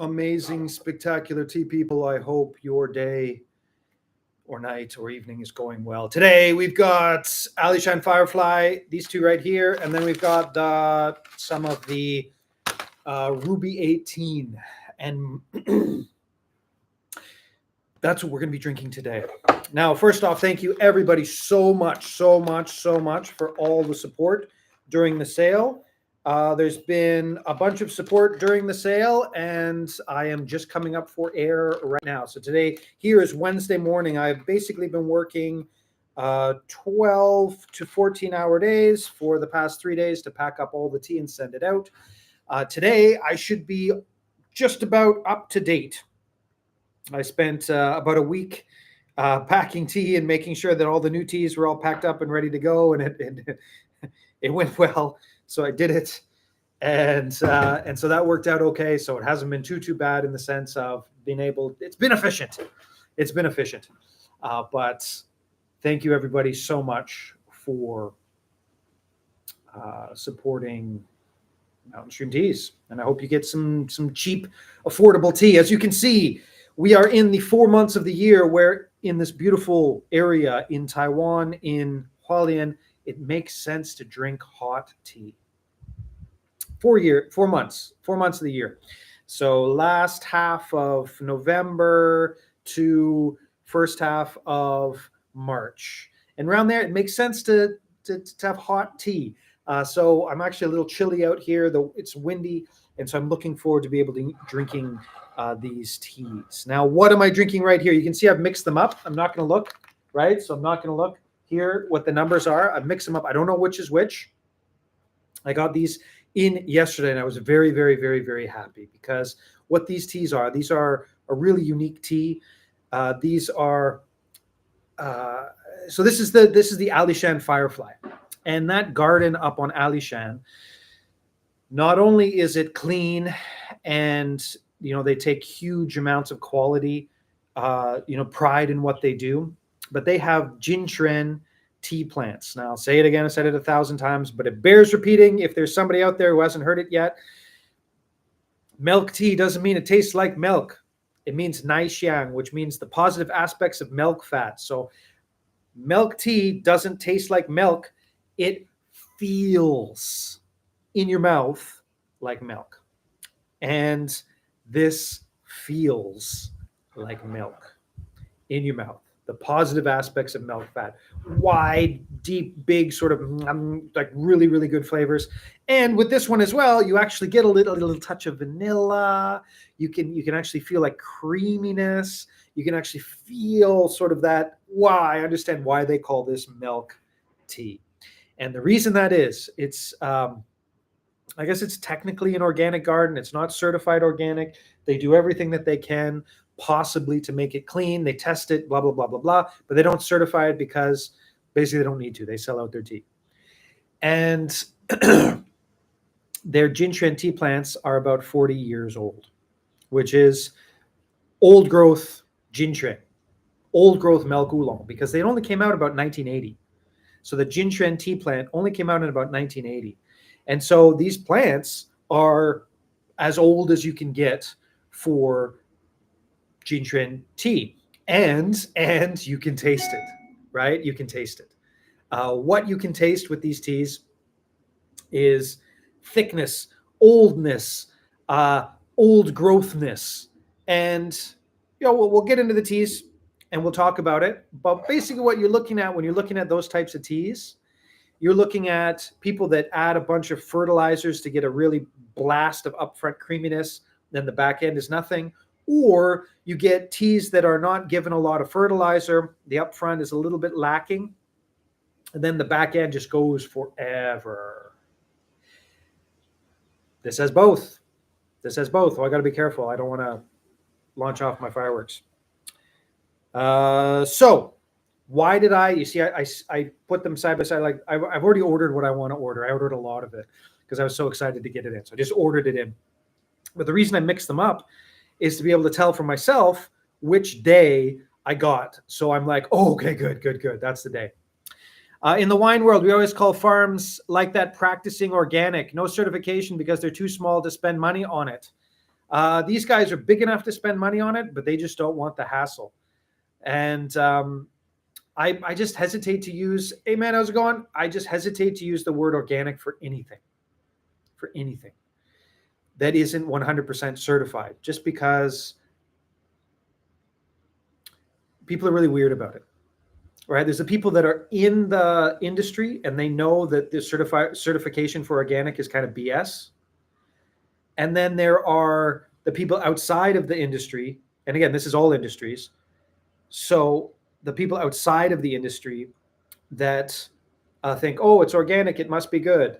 Amazing, spectacular tea people. I hope your day or night or evening is going well. Today we've got Alishan Firefly, these two right here, and then we've got some of the Ruby 18. And that's what we're going to be drinking today. Now, first off, thank you everybody so much for all the support during the sale. There's been a bunch of support during the sale, and I am just coming up for air right now. So today, here is Wednesday morning. I've basically been working 12 to 14-hour days for the past 3 days to pack up all the tea and send it out. Today, I should be just about up to date. I spent about a week packing tea and making sure that all the new teas were all packed up and ready to go, and it went well. So I did it, and so that worked out okay. So it hasn't been too bad in the sense of being able. It's been efficient. But thank you everybody so much for supporting Mountain Stream Teas, and I hope you get some cheap, affordable tea. As you can see, we are in the 4 months of the year where in this beautiful area in Taiwan, in Hualien, it makes sense to drink hot tea. 4 months of the year. So last half of November to first half of March. And around there, it makes sense to have hot tea. So I'm actually a little chilly out here, though it's windy. And so I'm looking forward to be able to drinking these teas. Now, what am I drinking right here? You can see I've mixed them up. I'm not going to look, right? So I'm not going to look here what the numbers are. I've mixed them up. I don't know which is which. I got these in yesterday, and I was very, very, very, very happy because what these teas are a really unique tea. These are so this is the Alishan Firefly, and that garden up on Alishan. Not only is it clean, and they take huge amounts of quality, pride in what they do, but they have Jinchuan tea plants. Now, I'll say it again. I said it 1,000 times, but it bears repeating if there's somebody out there who hasn't heard it yet. Milk tea doesn't mean it tastes like milk. It means naixiang, which means the positive aspects of milk fat. So milk tea doesn't taste like milk. It feels in your mouth like milk. And this feels like milk in your mouth. The positive aspects of milk fat, wide, deep, big, sort of like really, really good flavors. And with this one as well, you actually get a little touch of vanilla. You can actually feel like creaminess. You can actually feel sort of that. I understand why they call this milk tea. And the reason that is, it's I guess it's technically an organic garden. It's not certified organic. They do everything that they can possibly to make it clean. They test it, blah, blah, blah, blah, blah. But they don't certify it because basically they don't need to. They sell out their tea. And their Jinchuan tea plants are about 40 years old, which is old growth Jinchuan, old growth milk oolong, because they only came out about 1980. So the Jinchuan tea plant only came out in about 1980. And so these plants are as old as you can get for Jinchuan tea, and you can taste it, right? You can taste it. What you can taste with these teas is thickness, oldness, old growthness, and we'll get into the teas and we'll talk about it. But basically, what you're looking at when you're looking at those types of teas, you're looking at people that add a bunch of fertilizers to get a really blast of upfront creaminess, then the back end is nothing. Or you get teas that are not given a lot of fertilizer. The upfront is a little bit lacking. And then the back end just goes forever. This has both. Oh, I got to be careful. I don't want to launch off my fireworks. So why did I put them side by side? Like I've already ordered what I want to order. I ordered a lot of it because I was so excited to get it in. So I just ordered it in. But the reason I mixed them up is to be able to tell for myself which day I got. So I'm like, oh, okay, good. That's the day. In the wine world, we always call farms like that practicing organic. No certification because they're too small to spend money on it. These guys are big enough to spend money on it, but they just don't want the hassle. And I just hesitate to use, hey man, how's it going? I just hesitate to use the word organic for anything that isn't 100% certified, just because people are really weird about it, right? There's the people that are in the industry and they know that the certification for organic is kind of BS. And then there are the people outside of the industry. And again, this is all industries. So the people outside of the industry that think, oh, it's organic, it must be good.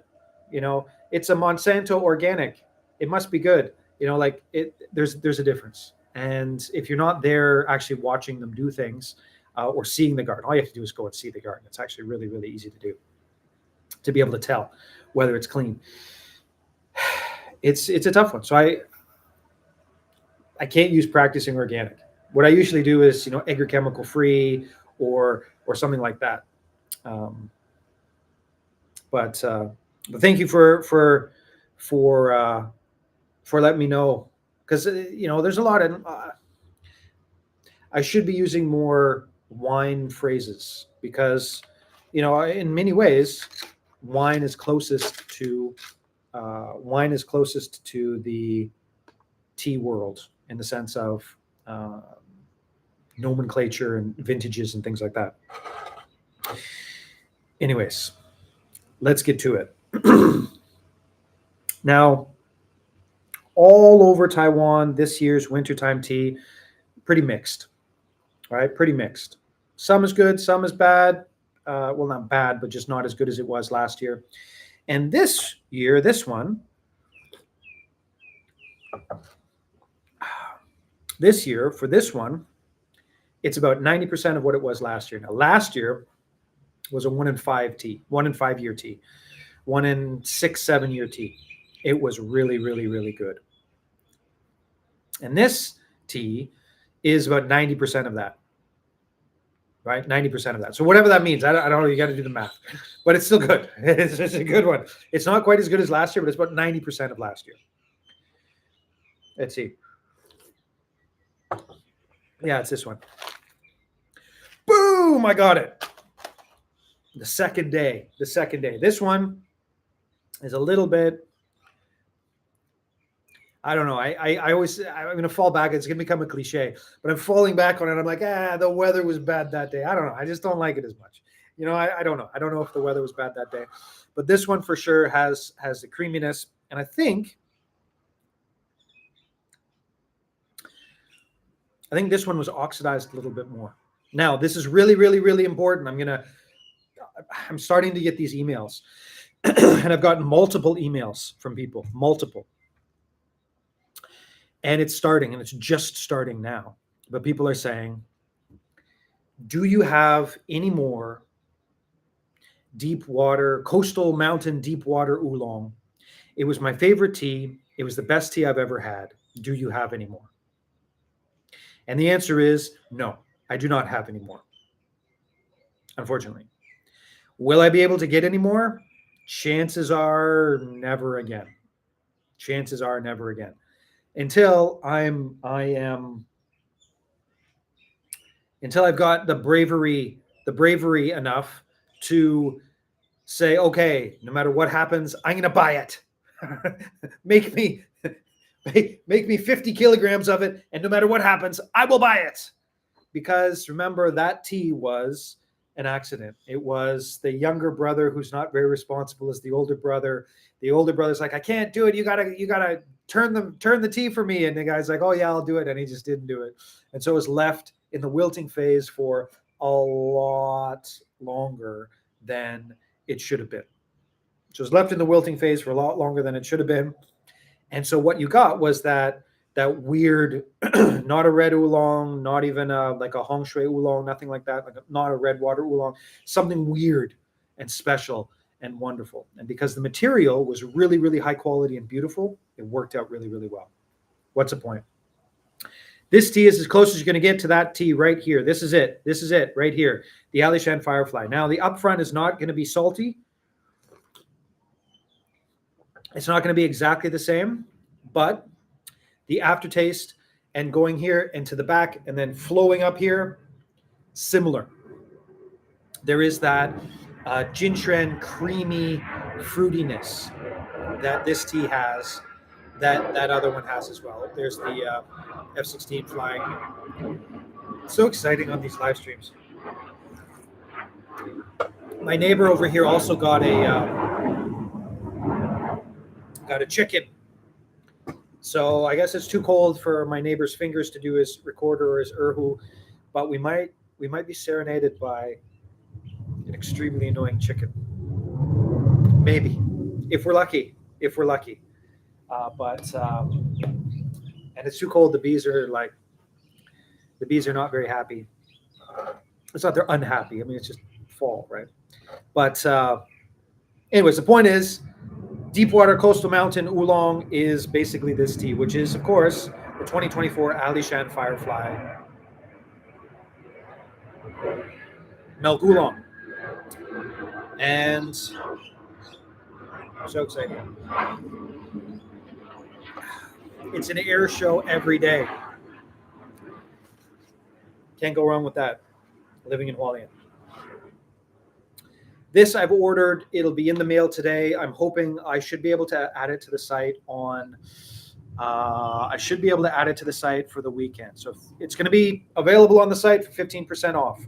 It's a Monsanto organic, it must be good. Like there's a difference. And if you're not there actually watching them do things or seeing the garden, all you have to do is go and see the garden. It's actually really, really easy to do, to be able to tell whether it's clean. It's a tough one. So I can't use practicing organic. What I usually do is, agrochemical free or something like that. But thank you for letting me know, because there's a lot of I should be using more wine phrases, because in many ways wine is closest to the tea world, in the sense of nomenclature and vintages and things like that. Anyways, let's get to it. Now, all over Taiwan, this year's wintertime tea, pretty mixed, right? Pretty mixed. Some is good, some is bad. Well, not bad, but just not as good as it was last year. And this year, for this one, it's about 90% of what it was last year. Now, last year was a 1 in 5 tea, 1 in 5 year tea, 1 in 6, 7 year tea. It was really, really, really good. And this tea is about 90% of that, right? 90% of that. So whatever that means, I don't know. You got to do the math, but it's still good. It's a good one. It's not quite as good as last year, but it's about 90% of last year. Let's see. Yeah, it's this one. Boom! I got it. The second day. This one is a little bit, I don't know. I'm going to fall back. It's going to become a cliche, but I'm falling back on it. I'm like, the weather was bad that day. I don't know. I just don't like it as much. I don't know. I don't know if the weather was bad that day, but this one for sure has the creaminess. And I think this one was oxidized a little bit more. Now, this is really, really, really important. I'm starting to get these emails and I've gotten multiple emails from people, multiple. And it's just starting now. But people are saying, do you have any more deep water, coastal mountain deep water oolong? It was my favorite tea. It was the best tea I've ever had. Do you have any more? And the answer is no, I do not have any more, unfortunately. Will I be able to get any more? Chances are never again. Until until I've got the bravery enough to say, okay, no matter what happens, I'm going to buy it. Make me 50 kilograms of it, and no matter what happens, I will buy it. Because remember, that tea was an accident. It was the younger brother who's not very responsible as the older brother. The older brother's like, I can't do it. You gotta turn the tea for me. And the guy's like, oh yeah, I'll do it. And he just didn't do it. And so it was left in the wilting phase for a lot longer than it should have been. So it was left in the wilting phase for a lot longer than it should have been. And so what you got was that weird, not a red oolong, not even like a hong shui oolong, nothing like that, not a red water oolong, something weird and special and wonderful. And because the material was really, really high quality and beautiful, it worked out really, really well. What's the point? This tea is as close as you're going to get to that tea right here. This is it right here, the Alishan Firefly. Now, the upfront is not going to be salty. It's not going to be exactly the same, but The aftertaste and going here and to the back and then flowing up here, similar. There is that ginseng creamy fruitiness that this tea has, that other one has as well. There's the F-16 flying. So exciting on these live streams. My neighbor over here also got a chicken. So I guess it's too cold for my neighbor's fingers to do his recorder or his erhu, but we might be serenaded by an extremely annoying chicken. Maybe, if we're lucky. But and it's too cold. The bees are not very happy. It's not they're unhappy. I mean, it's just fall, right? But anyways, the point is, Deepwater Coastal Mountain Oolong is basically this tea, which is, of course, the 2024 Alishan Firefly Milk Oolong. And so exciting. It's an air show every day. Can't go wrong with that, living in Hualien. This I've ordered. It'll be in the mail today. I'm hoping I should be able to add it to the site on. I should be able to add it to the site for the weekend. So it's going to be available on the site for 15% off.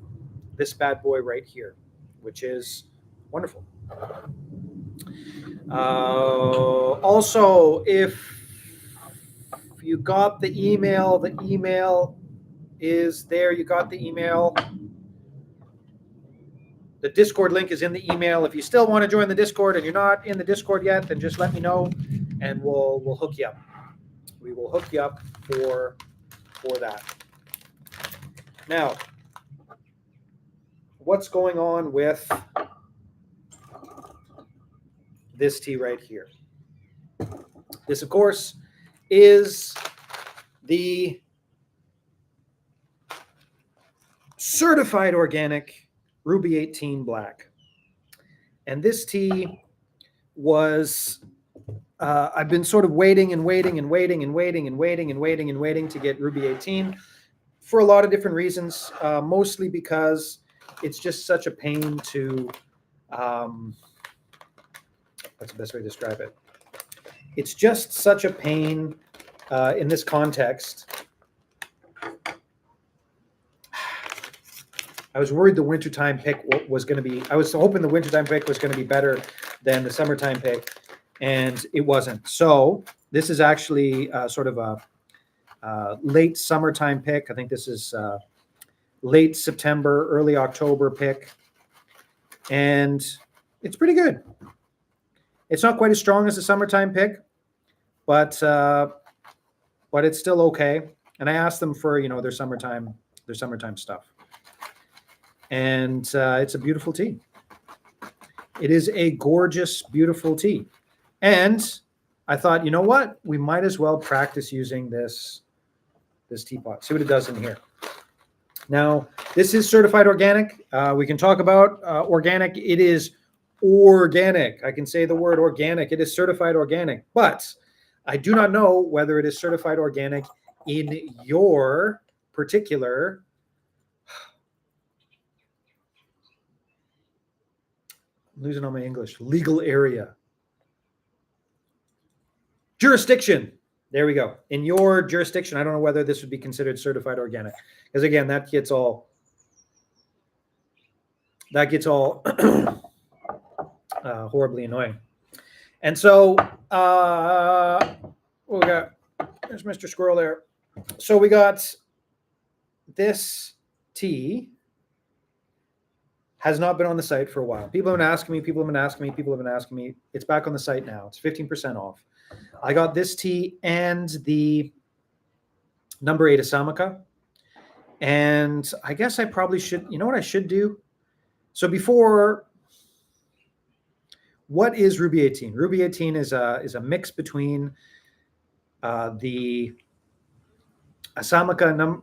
This bad boy right here, which is wonderful. Also, if you got the email is there. You got the email. The Discord link is in the email. If you still want to join the Discord and you're not in the Discord yet, then just let me know and we'll hook you up. We will hook you up for that. Now, what's going on with this tea right here? This, of course, is the certified organic Ruby 18 Black. And this tea was, I've been sort of waiting to get Ruby 18 for a lot of different reasons, mostly because it's just such a pain to, what's the best way to describe it? It's just such a pain in this context. I was worried the wintertime pick was going to be, I was hoping the wintertime pick was going to be better than the summertime pick, and it wasn't. So this is actually sort of a late summertime pick. I think this is late September, early October pick, and it's pretty good. It's not quite as strong as the summertime pick, but it's still okay. And I asked them for, their summertime stuff. And it's a beautiful tea. It is a gorgeous, beautiful tea. And I thought, you know what? We might as well practice using this teapot. See what it does in here. Now, this is certified organic. We can talk about organic. It is organic. I can say the word organic. It is certified organic. But I do not know whether it is certified organic in your particular losing all my English, legal area. Jurisdiction. There we go. In your jurisdiction, I don't know whether this would be considered certified organic. Because again, that gets all horribly annoying. And so we got, there's Mr. Squirrel there. So we got this tea. Has not been on the site for a while. People have been asking me. It's back on the site now. It's 15% off. I got this tea and the number 8 Asamaka. And I guess I probably should, you know what I should do? So before, what is Ruby 18? Ruby 18 is a mix between the Asamaka, an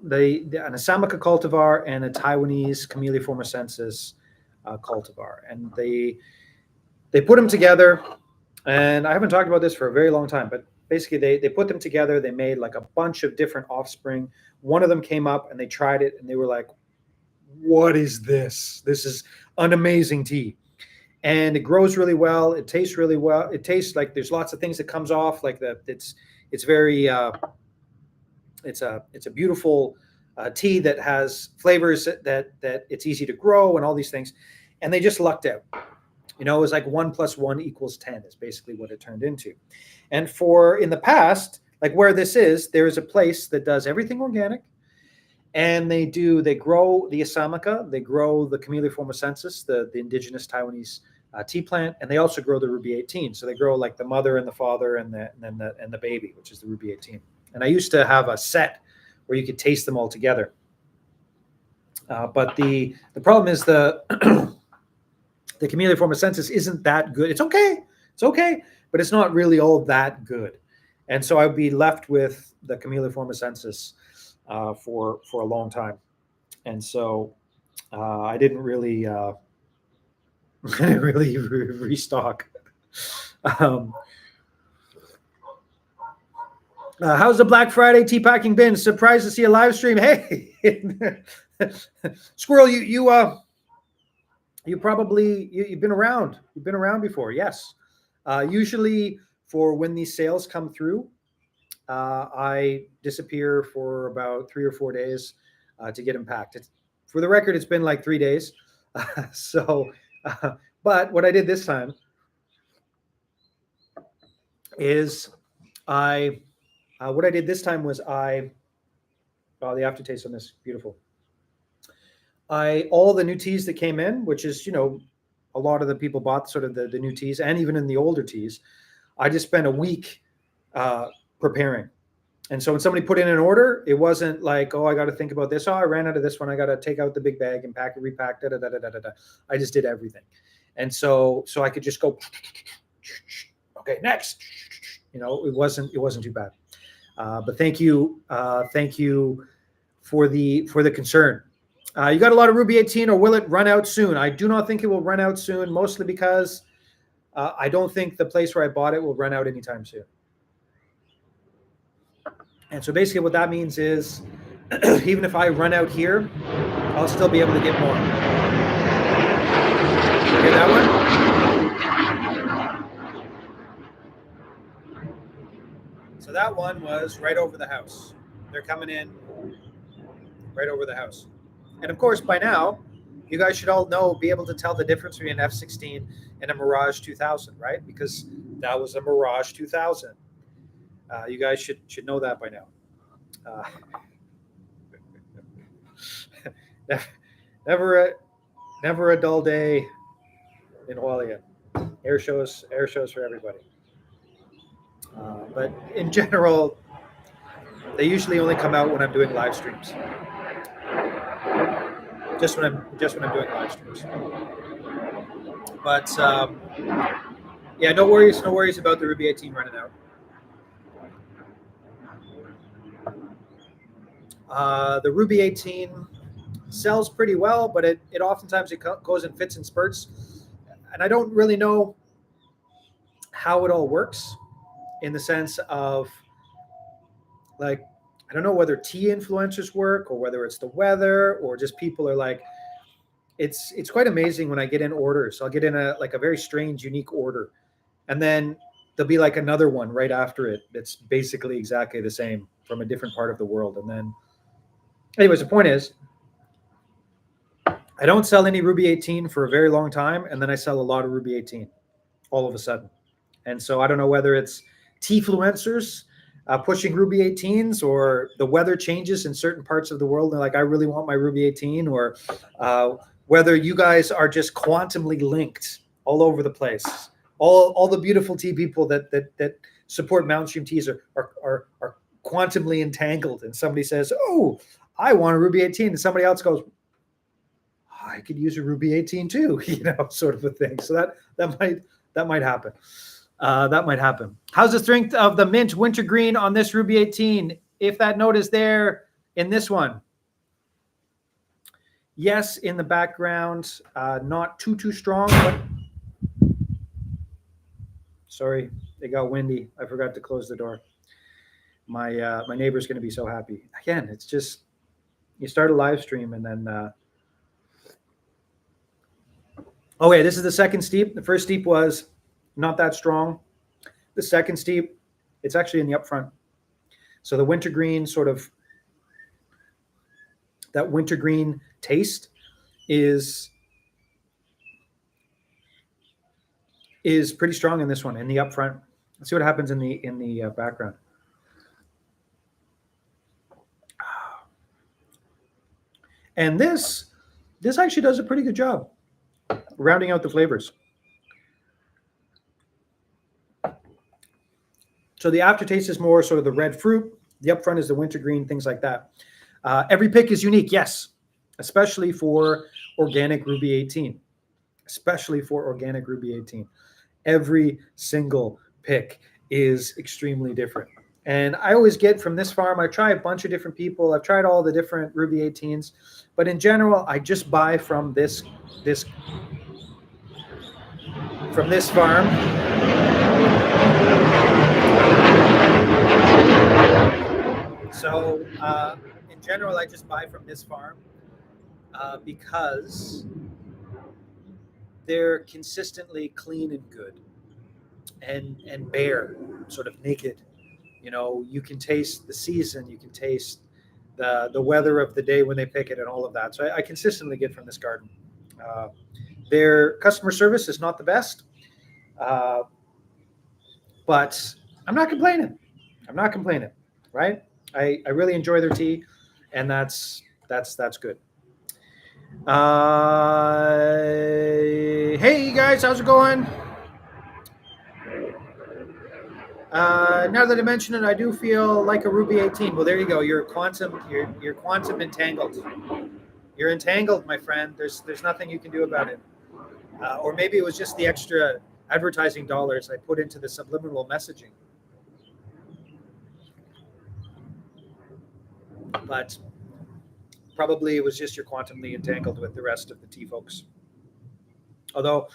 Asamaka cultivar and a Taiwanese Camellia formosensis cultivar, and they put them together. And I haven't talked about this for a very long time, but basically they put them together. They made like a bunch of different offspring. One of them came up and they tried it and they were like, what is this? This is an amazing tea. And it grows really well. It tastes really well. It tastes like there's lots of things that comes off. Like that, it's very it's a beautiful tea that has flavors that it's easy to grow and all these things. And they just lucked out. You know, it was like 1 + 1 = 10 is basically what it turned into. And for in the past, like where this is, there is a place that does everything organic. And they grow the Assamica, they grow the Camellia formosensis, the indigenous Taiwanese tea plant, and they also grow the Ruby 18. So they grow like the mother and the father and the baby, which is the Ruby 18. And I used to have a set where you could taste them all together. But the problem is the the Camellia formosensis isn't that good. It's okay, but it's not really all that good. And so I'd be left with the Camellia formosensis for a long time, and so I didn't really restock. Um, how's the Black Friday tea packing been? Surprised to see a live stream. Hey, Squirrel, you probably you've been around. You've been around before, yes. Usually for when these sales come through, I disappear for about 3 or 4 days to get them packed. For the record, it's been like 3 days. But what I did this time is what I did this time was the aftertaste on this, beautiful. All the new teas that came in, which is, you know, a lot of the people bought sort of the new teas, and even in the older teas, I just spent a week preparing. And so when somebody put in an order, it wasn't like, oh, I got to think about this. Oh, I ran out of this one. I got to take out the big bag and pack it, repack, da, da, da, da, da, da. I just did everything. And so I could just go, okay, next. You know, it wasn't too bad. But thank you for the concern. You got a lot of Ruby 18, or will it run out soon? I do not think it will run out soon, mostly because I don't think the place where I bought it will run out anytime soon. And so basically what that means is even if I run out here, I'll still be able to get more. Okay, that one? So that one was right over the house. They're coming in right over the house. And of course, by now, you guys should all be able to tell the difference between an F16 and a Mirage 2000, right? Because that was a Mirage 2000. You guys should know that by now. Never a dull day in Hualien. Air shows for everybody. But in general, they usually only come out when I'm doing live streams. Just when I'm doing live streams. But yeah, no worries about the Ruby 18 running out. The Ruby 18 sells pretty well, but it oftentimes goes in fits and spurts, and I don't really know how it all works, in the sense of, like, I don't know whether tea influencers work or whether it's the weather or just people are like, it's quite amazing when I get in orders. I'll get in a very strange, unique order, and then there'll be like another one right after it that's basically exactly the same from a different part of the world. And then anyways, the point is, I don't sell any Ruby 18 for a very long time, and then I sell a lot of Ruby 18 all of a sudden. And so I don't know whether it's tea-fluencers pushing Ruby 18s, or the weather changes in certain parts of the world. They're like, I really want my Ruby 18, or whether you guys are just quantumly linked all over the place. All the beautiful tea people that support Mountain Stream Teas are quantumly entangled, and somebody says, oh, I want a Ruby 18, and somebody else goes, I could use a Ruby 18 too, you know, sort of a thing. So that might happen. That might happen. How's the strength of the mint wintergreen on this Ruby 18? If that note is there in this one. Yes, in the background, not too strong, but Sorry, it got windy. I forgot to close the door. My neighbor's going to be so happy. Again, it's just you start a live stream and then. Okay, this is the second steep. The first steep was not that strong. The second steep, it's actually in the upfront. So the wintergreen sort of that wintergreen taste is pretty strong in this one in the upfront. Let's see what happens in the background. And this actually does a pretty good job rounding out the flavors. So the aftertaste is more sort of the red fruit. The upfront is the wintergreen, things like that. Every pick is unique, yes, especially for organic Ruby 18. Especially for organic Ruby 18. Every single pick is extremely different. And I always get from this farm, I try a bunch of different people. I've tried all the different Ruby 18s. But in general, I just buy from this farm. So in general, I just buy from this farm because they're consistently clean and good and bare, sort of naked. You know, you can taste the season, you can taste the weather of the day when they pick it and all of that. So I consistently get from this garden. Their customer service is not the best, but I'm not complaining. Right? I really enjoy their tea, and that's good. Hey guys, how's it going? Now that I mention it, I do feel like a Ruby 18. Well, there you go. You're quantum entangled. You're entangled, my friend. There's nothing you can do about it. Or maybe it was just the extra advertising dollars I put into the subliminal messaging. But probably it was just you're quantumly entangled with the rest of the tea folks. Although,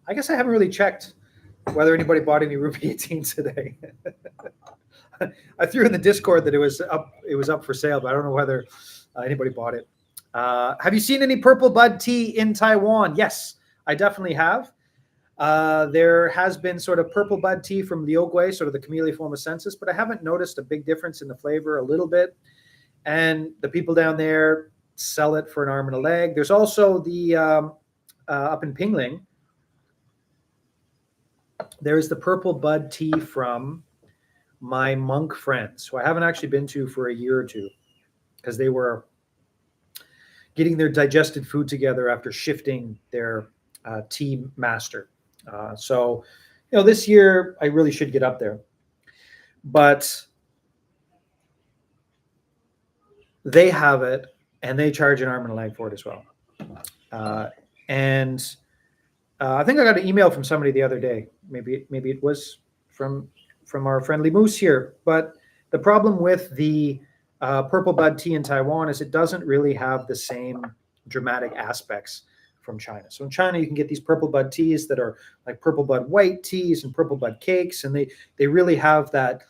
I guess I haven't really checked whether anybody bought any Ruby 18s today. I threw in the Discord that it was up for sale, but I don't know whether anybody bought it. Have you seen any purple bud tea in Taiwan? Yes, I definitely have. There has been sort of purple bud tea from Liogui, sort of the Camellia formosensis, but I haven't noticed a big difference in the flavor. A little bit. And the people down there sell it for an arm and a leg. There's also the up in Pingling, there's the purple bud tea from my monk friends, who I haven't actually been to for a year or two because they were getting their digested food together after shifting their tea master. So, this year I really should get up there. But they have it, and they charge an arm and a leg for it as well. And I think I got an email from somebody the other day. Maybe it was from our friendly Moose here. But the problem with the purple bud tea in Taiwan is it doesn't really have the same dramatic aspects from China. So in China, you can get these purple bud teas that are like purple bud white teas and purple bud cakes, and they really have that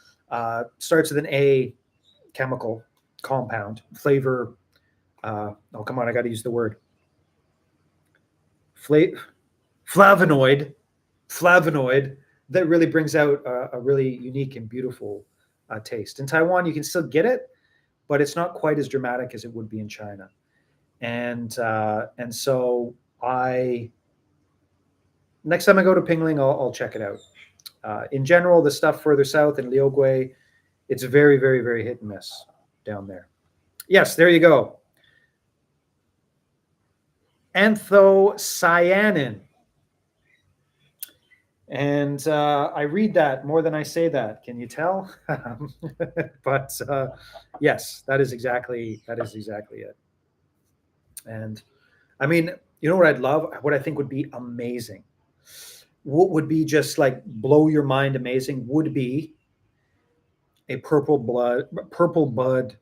starts with an A chemical compound flavor. Oh, come on, I got to use the word. Flavonoid that really brings out a really unique and beautiful taste. In Taiwan, you can still get it, but it's not quite as dramatic as it would be in China. And so next time I go to Pingling, I'll check it out. In general, the stuff further south in Liogui, it's very, very, very hit and miss down there. Yes, there you go. Anthocyanin. And I read that more than I say that. Can you tell? But yes, that is exactly it. And I mean, what I'd love, what I think would be amazing, what would be just like blow your mind amazing would be a purple bud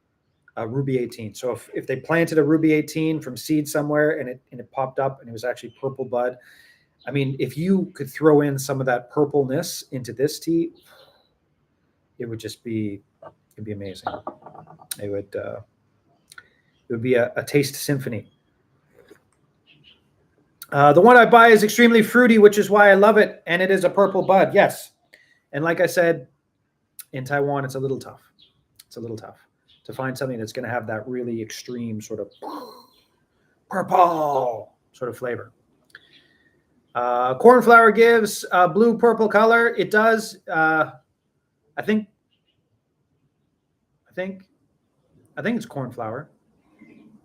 Ruby 18. So if they planted a Ruby 18 from seed somewhere and it popped up and it was actually purple bud, I mean, if you could throw in some of that purpleness into this tea, it would just be, it'd be amazing. It would be a taste symphony. The one I buy is extremely fruity, which is why I love it, and it is a purple bud. Yes, and like I said, in Taiwan, it's a little tough. It's a little tough to find something that's going to have that really extreme sort of purple sort of flavor. Cornflower gives a blue purple color. It does. I think it's cornflower.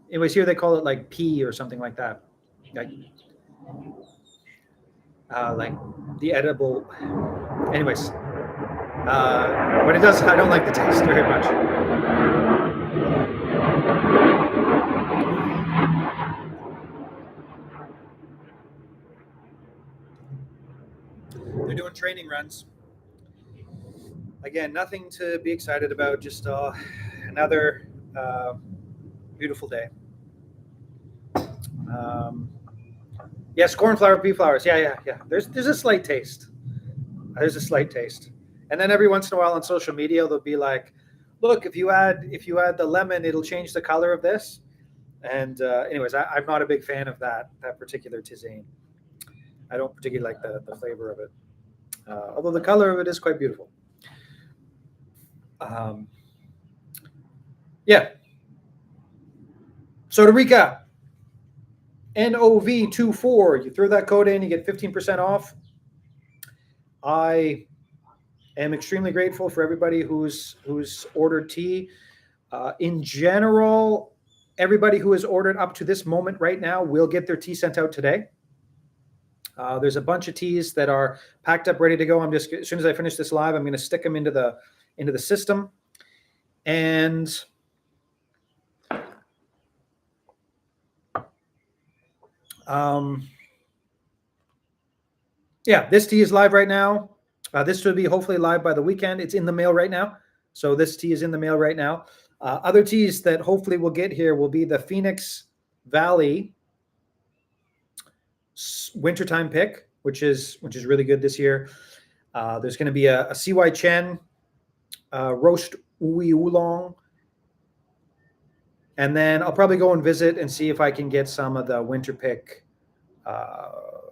Anyways, here they call it like pea or something like that. Like the edible. Anyways, but it does. I don't like the taste very much. They're doing training runs. Again, nothing to be excited about. Just another beautiful day. Yes, cornflower, pea flowers. Yeah. There's a slight taste. There's a slight taste. And then every once in a while on social media, they'll be like, "Look, if you add the lemon, it'll change the color of this." And anyways, I'm not a big fan of that particular tisane. I don't particularly like the flavor of it, although the color of it is quite beautiful. Yeah. So to recap, NOV24. You throw that code in, you get 15% off. I am extremely grateful for everybody who's ordered tea. In general, everybody who has ordered up to this moment right now will get their tea sent out today. There's a bunch of teas that are packed up, ready to go. I'm just, as soon as I finish this live, I'm going to stick them into the system. And yeah, this tea is live right now. This should be hopefully live by the weekend. It's in the mail right now. So this tea is in the mail right now. Other teas that hopefully we'll get here will be the Phoenix Valley wintertime pick, which is really good this year. There's going to be a CY Chen roast Oolong. And then I'll probably go and visit and see if I can get some of the winter pick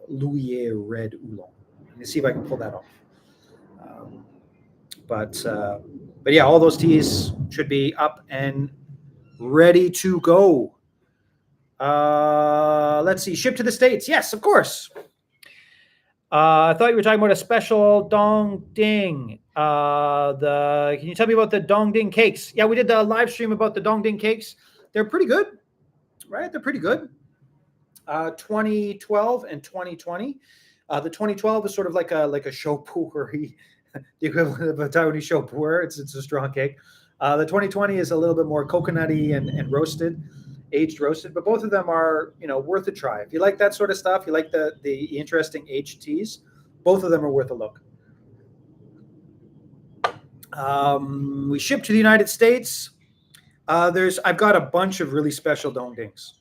Louis red Oolong. And see if I can pull that off. But yeah, all those teas should be up and ready to go. Let's see. Ship to the States. Yes, of course. I thought you were talking about a special Dong Ding. Can you tell me about the Dong Ding cakes? Yeah, we did the live stream about the Dong Ding cakes. They're pretty good, right? They're pretty good. 2012 and 2020. The 2012 is sort of like a show pourri, the equivalent of a Taiwanese show pourri. It's a strong cake. The 2020 is a little bit more coconutty and roasted, aged roasted. But both of them are worth a try. If you like that sort of stuff, you like the interesting aged teas, both of them are worth a look. We ship to the United States. I've got a bunch of really special Dong Dings.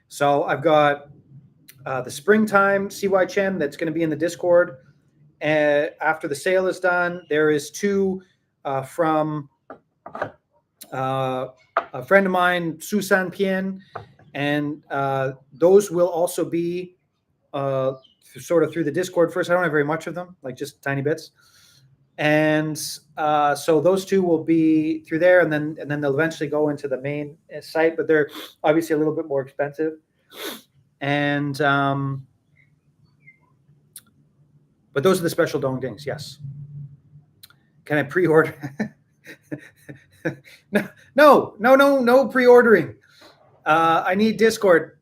So I've got the springtime CY Chen that's going to be in the Discord. After the sale is done, there is two from a friend of mine, Susan Pien, and those will also be sort of through the Discord first. I don't have very much of them, like just tiny bits. And so those two will be through there, and then they'll eventually go into the main site, but they're obviously a little bit more expensive. And but those are the special Dong Dings. Yes. Can I pre-order? No pre-ordering. I need Discord.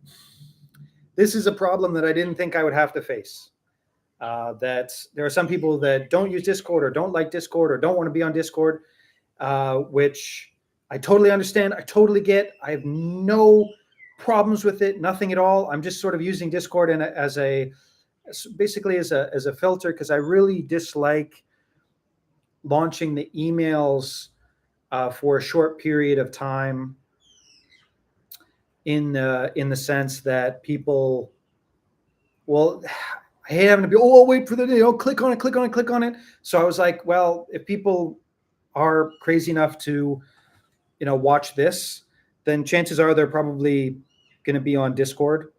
This is a problem that I didn't think I would have to face. That there are some people that don't use Discord or don't like Discord or don't want to be on Discord, which I totally understand. I totally get. I have no problems with it, nothing at all. I'm just sort of using Discord basically as a filter, because I really dislike launching the emails for a short period of time, in the sense that people, well, I hate having to be, oh, I'll wait for the, click on it, click on it, click on it. So I was like, well, if people are crazy enough to, watch this, then chances are they're probably going to be on Discord.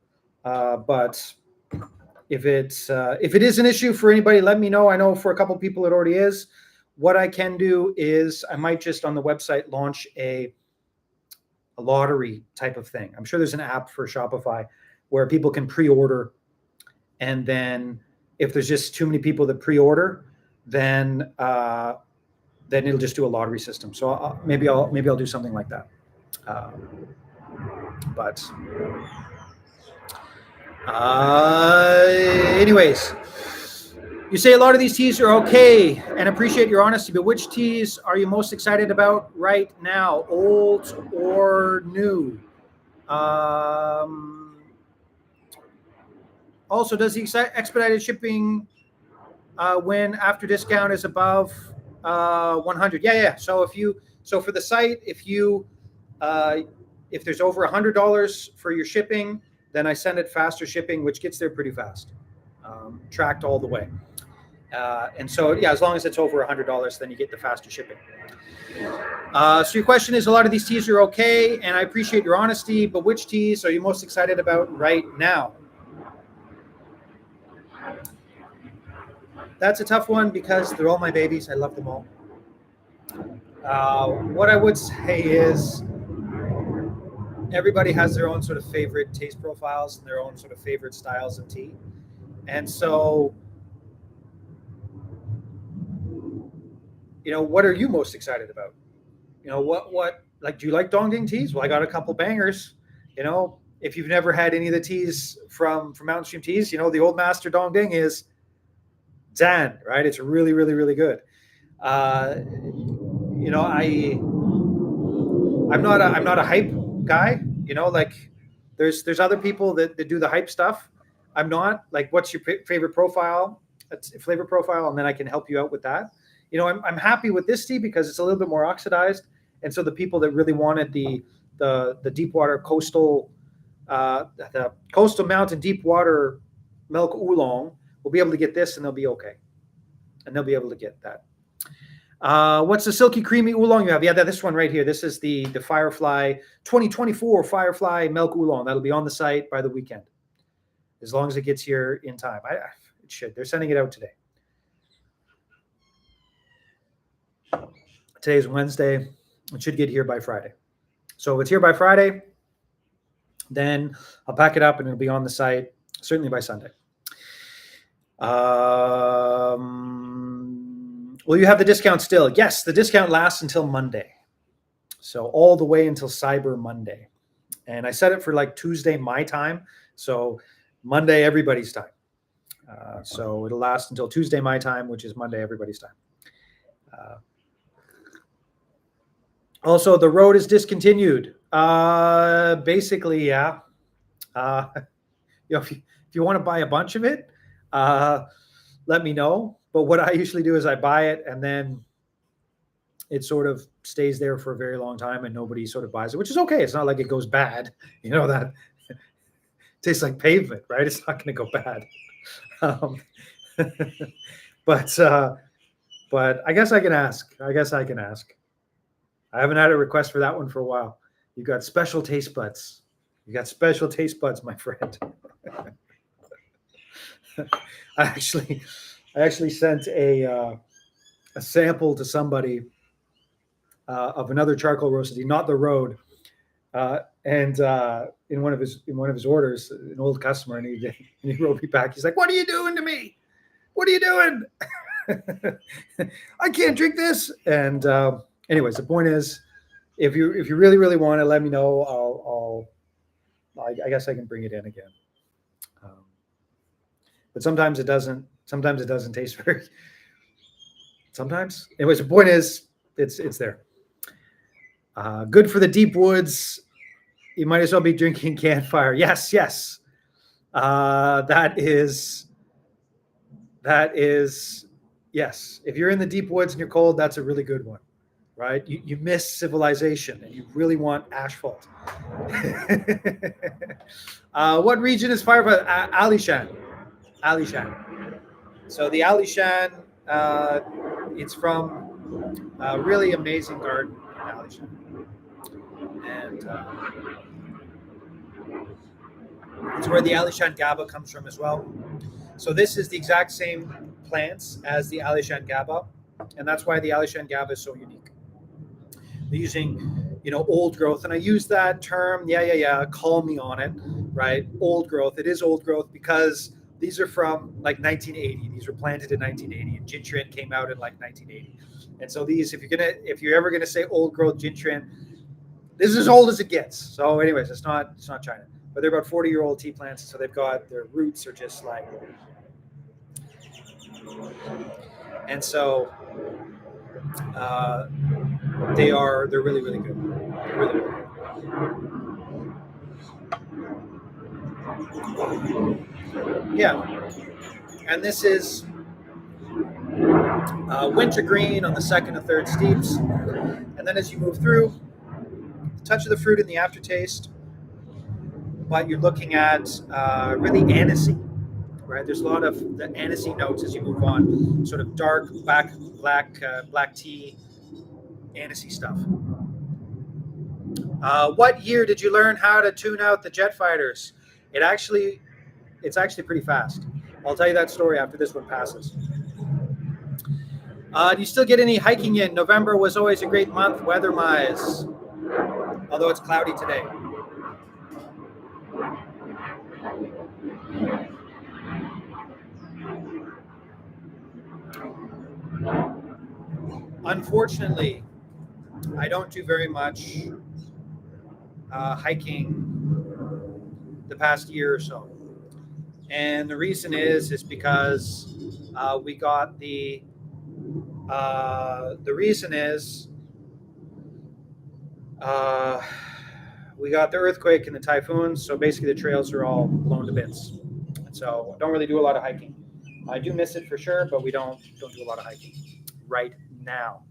But if it is an issue for anybody, let me know. I know for a couple people it already is. What I can do is I might just on the website launch a lottery type of thing. I'm sure there's an app for Shopify where people can pre-order, and then if there's just too many people that pre-order, then it'll just do a lottery system. So maybe I'll do something like that. But anyways, you say a lot of these teas are okay and appreciate your honesty, but which teas are you most excited about right now, old or new? Also, does the expedited shipping when after discount is above 100? Yeah. So for the site, if there's over $100 for your shipping, then I send it faster shipping, which gets there pretty fast, tracked all the way. And so, yeah, as long as it's over $100, then you get the faster shipping. So your question is, a lot of these teas are okay, and I appreciate your honesty, but which teas are you most excited about right now? That's a tough one because they're all my babies. I love them all. What I would say is everybody has their own sort of favorite taste profiles and their own sort of favorite styles of tea. And so, what are you most excited about? What like, do you like Dongding teas? Well, I got a couple bangers. If you've never had any of the teas from Mountain Stream Teas, the old master Dongding is Zan, right? It's really, really, really good. I'm not a hype guy. Like there's other people that do the hype stuff. I'm not. Like, what's your favorite profile? That's a flavor profile, and then I can help you out with that. I'm happy with this tea because it's a little bit more oxidized, and so the people that really wanted the deep water coastal, the coastal mountain deep water milk oolong will be able to get this, and they'll be okay, and they'll be able to get that. What's the silky creamy oolong you have? Yeah, this one right here. This is the Firefly 2024 Firefly milk oolong. That'll be on the site by the weekend, as long as it gets here in time. It should. They're sending it out today. Today's Wednesday. It should get here by Friday. So if it's here by Friday, then I'll pack it up and it'll be on the site certainly by Sunday. Will you have the discount still? Yes, the discount lasts until Monday. So all the way until Cyber Monday. And I set it for like Tuesday, my time. So Monday, everybody's time. So it'll last until Tuesday, my time, which is Monday, everybody's time. Also, the road is discontinued. Basically, yeah. If you want to buy a bunch of it, let me know. But what I usually do is I buy it and then it sort of stays there for a very long time and nobody sort of buys it, which is okay. It's not like it goes bad. That it tastes like pavement, right? It's not going to go bad. But I guess I can ask. I haven't had a request for that one for a while. You got special taste buds. My friend. I actually sent a sample to somebody of another charcoal roasted tea, not the Road, and in one of his orders, an old customer, and he wrote me back. He's like, "What are you doing to me? What are you doing? I can't drink this." And anyways, the point is, if you really, really want it, let me know. I guess I can bring it in again. But sometimes it doesn't. Sometimes it doesn't taste very. Sometimes, anyways, the point is, it's there. Good for the deep woods. You might as well be drinking campfire. Yes. That is. Yes. If you're in the deep woods and you're cold, that's a really good one, right? You miss civilization and you really want asphalt. What region is Firefly? Alishan. Alishan. So the Alishan, it's from a really amazing garden in Alishan, and it's where the Alishan GABA comes from as well. So this is the exact same plants as the Alishan GABA, and that's why the Alishan GABA is so unique. They're using, old growth, and I use that term. Yeah. Call me on it, right? Old growth. It is old growth because these are from like 1980. These were planted in 1980, and Jinchuan came out in like 1980. And so these, if you're ever gonna say old growth Jinchuan, this is as old as it gets. So, anyways, it's not China, but they're about 40-year-old tea plants. So they've got their roots are just like, and so they're really really good. They're really, really good. Yeah, and this is wintergreen on the second and third steeps, and then as you move through, the touch of the fruit in the aftertaste, but you're looking at really anisey, right? There's a lot of the anisey notes as you move on, sort of dark black tea, anisey stuff. What year did you learn how to tune out the jet fighters? It's actually pretty fast. I'll tell you that story after this one passes. Do you still get any hiking in? November was always a great month weather-wise, although it's cloudy today. Unfortunately, I don't do very much hiking the past year or so, and the reason is because we got the reason is we got the earthquake and the typhoons, so basically the trails are all blown to bits, and so I don't really do a lot of hiking. I do miss it for sure, but we don't do a lot of hiking right now.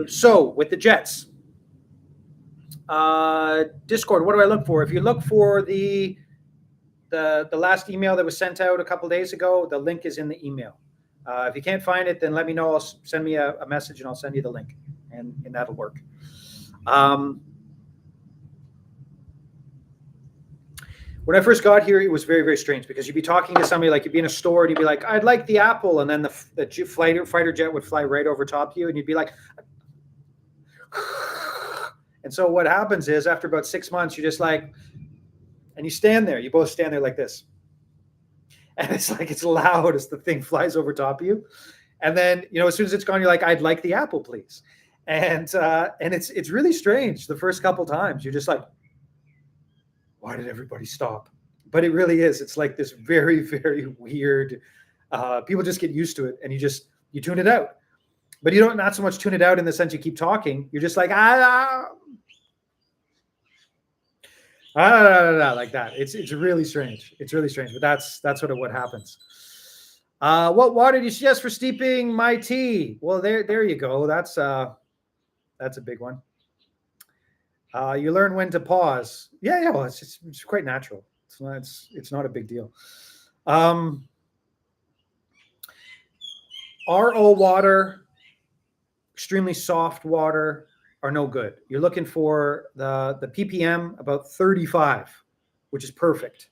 So with the jets, Discord, what do I look for? If you look for the last email that was sent out a couple days ago, the link is in the email. If you can't find it, then let me know. Send me a message and I'll send you the link, and that'll work. When I first got here, it was very, very strange because you'd be talking to somebody, like you'd be in a store and you'd be like, I'd like the apple. And then the fighter jet would fly right over top of you and you'd be like, and so what happens is after about 6 months, you're just like, and you stand there, you both stand there like this. And it's like, it's loud as the thing flies over top of you. And then, as soon as it's gone, you're like, I'd like the apple, please. And it's really strange. The first couple times you're just like, why did everybody stop? But it really is. It's like this very, very weird, people just get used to it and you tune it out. But you don't not so much tune it out in the sense you keep talking. You're just like, like that. It's really strange. It's really strange, but that's sort of what happens. What water do you suggest for steeping my tea? Well, there you go. That's a big one. You learn when to pause. Yeah. Well, it's quite natural. It's not a big deal. RO water, extremely soft water, are no good. You're looking for the ppm about 35, which is perfect.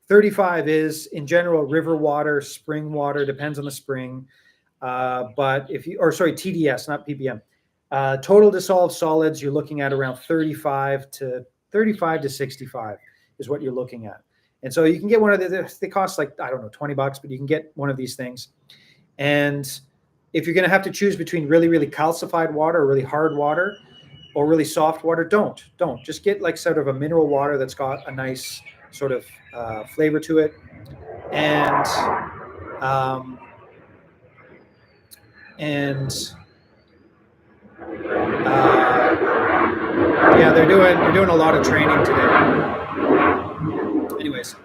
35 is in general river water, spring water, depends on the spring. But TDS, not ppm. Total dissolved solids, you're looking at around 35 to 65 is what you're looking at. And so you can get one of they cost like, I don't know, $20, but you can get one of these things. And if you're going to have to choose between really, really calcified water or really hard water or really soft water, don't just get like sort of a mineral water that's got a nice sort of flavor to it. And yeah, they're doing a lot of training today. Anyways,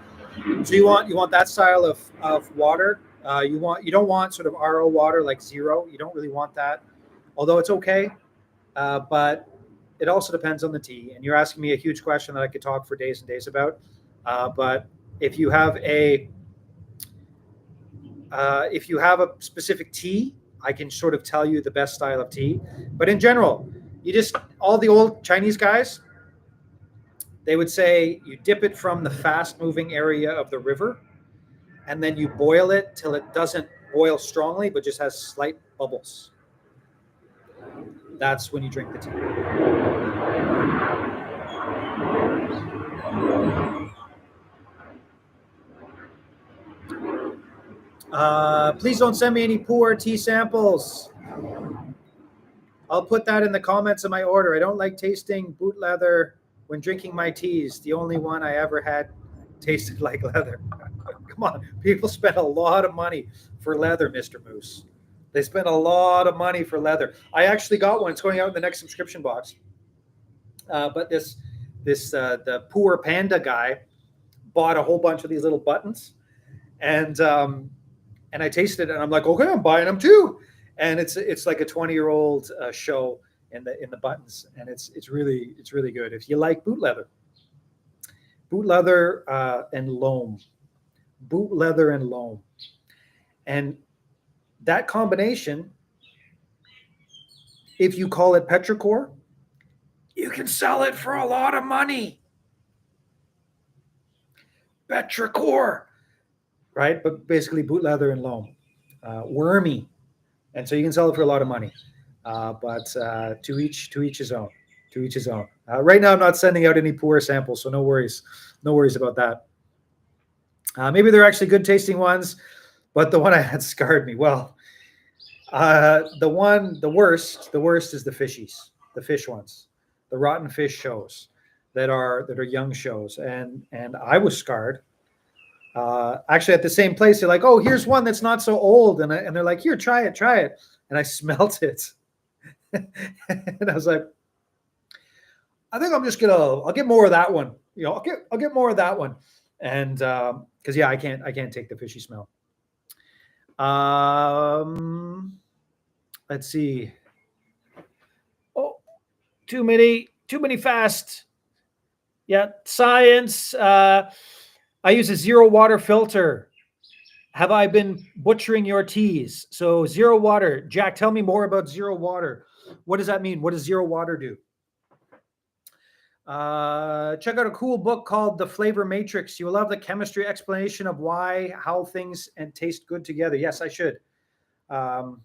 so you want that style of water. You don't want sort of RO water like zero. You don't really want that, although it's okay. But it also depends on the tea. And you're asking me a huge question that I could talk for days and days about. But if you have a specific tea, I can sort of tell you the best style of tea. But in general, you just all the old Chinese guys, they would say you dip it from the fast moving area of the river, and then you boil it till it doesn't boil strongly, but just has slight bubbles. That's when you drink the tea. Please don't send me any poor tea samples. I'll put that in the comments of my order. I don't like tasting boot leather when drinking my teas. The only one I ever had tasted like leather. Come on, people spend a lot of money for leather, Mr. Moose. They spend a lot of money for leather. I actually got one. It's going out in the next subscription box. But the poor panda guy bought a whole bunch of these little buttons, and I tasted it, and I'm like, okay, I'm buying them too. And it's like a 20-year-old show in the buttons, and it's really good if you like boot leather and loam, boot leather and loam, and that combination. If you call it petrichor, you can sell it for a lot of money. Petrichor, right? But basically boot leather and loam, wormy, and so you can sell it for a lot of money. But to each his own. To each his own. Right now, I'm not sending out any poor samples, so no worries about that. Maybe they're actually good tasting ones, but the one I had scarred me. Well, the worst is the fishies, the fish ones, the rotten fish shows that are young shows, and I was scarred. Actually, at the same place, they're like, "Oh, here's one that's not so old," and they're like, "Here, try it," and I smelt it, and I was like, "I think I'll get more of that one. I'll get more of that one," and because I can't take the fishy smell. Let's see. Oh, too many fast. Yeah, science. I use a zero water filter. Have I been butchering your teas? So zero water. Jack, tell me more about zero water. What does that mean? What does zero water do? Check out a cool book called The Flavor Matrix. You will love the chemistry explanation of how things and taste good together. Yes, I should. That's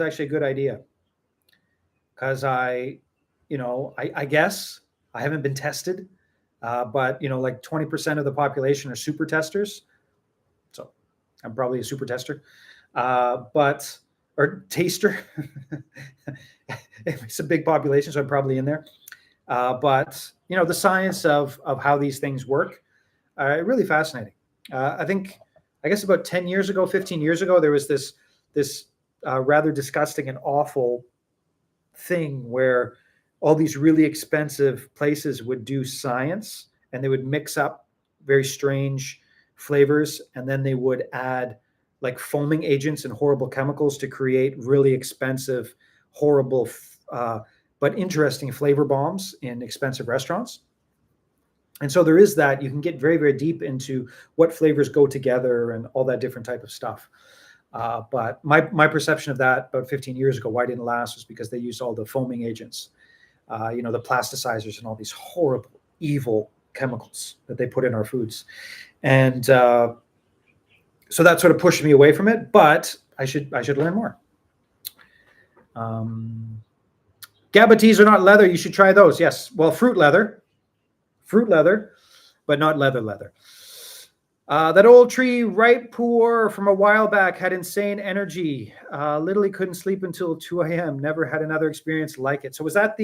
actually a good idea. Because I guess I haven't been tested, but like 20% of the population are super testers. So I'm probably a super tester, or taster. It's a big population, so I'm probably in there. But the science of how these things work, really fascinating. I guess about 10 years ago, 15 years ago, there was this rather disgusting and awful thing where all these really expensive places would do science, and they would mix up very strange flavors, and then they would add like foaming agents and horrible chemicals to create really expensive, horrible, but interesting flavor bombs in expensive restaurants. And so there is that. You can get very, very deep into what flavors go together and all that different type of stuff. But my perception of that about 15 years ago, why it didn't last, was because they used all the foaming agents, the plasticizers and all these horrible, evil chemicals that they put in our foods. And so that sort of pushed me away from it, but I should learn more. GABA teas are not leather. You should try those. Yes. Well, fruit leather, but not leather. That old tree right poor from a while back had insane energy. Literally couldn't sleep until 2 a.m. Never had another experience like it. So was that